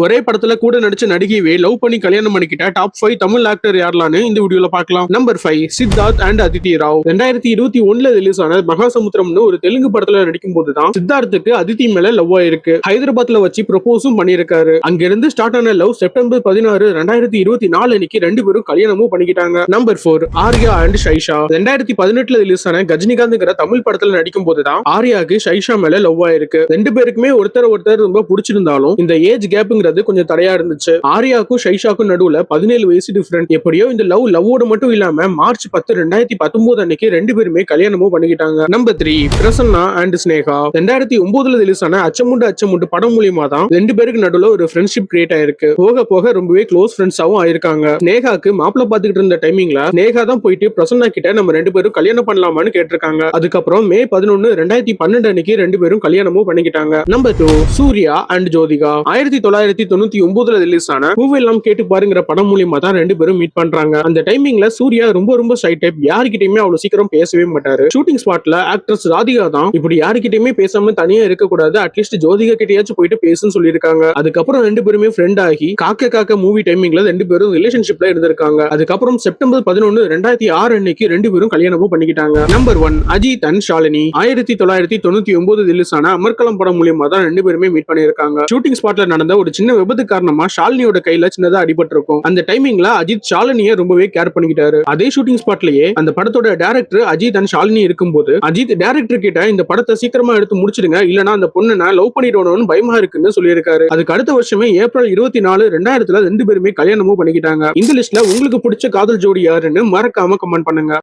ஒரே படத்துல கூட நடிச்ச நடிகையை லவ் பண்ணி கல்யாணம் பண்ணிக்கிட்ட டாப் 5 தமிழ் ஆக்டர் யாரெல்லாம்னு இந்த வீடியோல பார்க்கலாம். Number 5 Siddharth and Aditi Rao. 2021 release ஆன மகாசமுத்திரம்னு ஒரு தெலுங்கு படத்துல நடிக்கும் போதுதான் சித்தார்த்துக்கு அதித்தி மேல லவ் ஆயிருக்கு. ஹைதராபாத்ல வச்சு ப்ரொபோஸும் பண்ணிருக்காரு. அங்கிருந்து ஸ்டார்ட் ஆன லவ் செப்டம்பர் 16, 2024 அன்னைக்கு ரெண்டு பேரும் கல்யாணமும் பண்ணிக்கிட்டாங்க. Number 4 Arya and Sayyeshaa. 2018 release ஆன கஜினிகாந்த்ங்கிற தமிழ் படத்துல நடிக்கும் போதுதான் ஆர்யாக்கு ஷைஷா மேல லவ் ஆயிருக்கு. ரெண்டு பேருக்குமே ஒருத்தர் ரொம்ப பிடிச்சிருந்தாலும் இந்த ஏஜ் கேப்ங்கிறது கொஞ்சம் தடையா இருந்துச்சு. ஆர்யாக்கும் ஷைஷாக்கும் நடுவுல 17 வயசு டிஃபரண்ட். எப்படியோ இந்த லவ்வோட மட்டும் இல்லாம மார்ச் 10, 2019 அன்னைக்கு ரெண்டு பேருமே கல்யாணமும் பண்ணிக்கிட்டாங்க. Number 3 Prasanna and Sneha. 2009 release ஆன அச்சமுண்டு படம் மூலியமா தான் ரெண்டு பேருக்கு நடுவுல ஒரு ஃப்ரெண்ட்ஷிப் கிரியேட் ஆயிருக்கு. போக போக ரொம்பவே க்ளோஸ் ஃப்ரெண்ட்ஸாவும் ஆயிருக்காங்க. ஸ்னேகாக்கு மாப்பிள்ள பாத்துக்கிட்டு இருந்த டைமிங்ல ஸ்னேகா தான் போயிட்டு பிரசன்னா கிட்ட நம்ம ரெண்டு பேரும் கல்யாணம் பண்ணலாமான்னு கேட்டிருக்காங்க. அதுக்கப்புறம் மே 11, 2012 அன்னைக்கு ரெண்டு பேரும் கல்யாணமும் பண்ணிக்கிட்டாங்க. Number 2 Suriya and Jyothika. 1999 release ஆன பூவெல்லாம் கேட்டு பாருங்கிற படம் மூலியமா தான் ரெண்டு பேரும் மீட் பண்றாங்க. அந்த டைமிங்ல சூர்யா ரொம்ப ஷை டைப். யாருக்கிட்டயுமே அவ்வளவு சீக்கிரம் பேசவே மாட்டாரு. ஷூட்டிங் ஸ்பாட்ல ஆக்ட்ரஸ் ராதிகா தான் இப்படி யாருக்கிட்டயுமே பேசாம தனியா இருக்க கூடாது, அட்லீஸ்ட் ஜோதிகா கிட்டயாச்சும் போயிட்டு பேசுன்னு சொல்லியிருக்காங்க. அதுக்கப்புறம் ரெண்டு பேருமே ஃப்ரெண்ட் ஆகி காக்க மூவி டைமிங்ல ரெண்டு பேரும் ரிலேஷன்ஷிப்ல இருந்திருக்காங்க. அதுக்கப்புறம் செப்டம்பர் 11, 2006 அன்னைக்கு ரெண்டு பேரும் கல்யாணமும் பண்ணிக்கிட்டாங்க. Number 1 Ajith and Shalini. 1999 release ஆன அமர்கலம் படம் மூலியமா தான் ரெண்டு பேருமே மீட் பண்ணிருக்காங்க. ஷூட்டிங் ஸ்பாட்ல நடந்த ஒரு சின்ன விபத்து காரணமா ஷாலினியோட கையில சின்னதா அடிபட்டிருக்கும். அந்த டைமிங்ல அஜித் ஷாலினியை ரொம்பவே கேர் பண்ணிக்கிட்டாரு. அதே ஷூட்டிங் ஸ்பாட்லயே அந்த படத்தோட டைரக்டர் அஜித் அண்ட் ஷாலினி இருக்கும்போது அஜித் டைரக்டர் கிட்ட இந்த படத்தை சீக்கிரமா எடுத்து முடிச்சிடுங்க, இல்லனா அந்த பொண்ணை நான் லவ் பண்ணிடணும்னு பயமா இருக்குன்னு சொல்லியிருக்காரு. அதுக்கு அடுத்த வருஷமே ஏப்ரல் 24, 2000 ரெண்டு பேருமே கல்யாணமும் பண்ணிக்கிட்டாங்க. இந்த லிஸ்ட்ல உங்களுக்கு பிடிச்ச காதல் ஜோடி யாருன்னு மறக்காம கமெண்ட் பண்ணுங்க.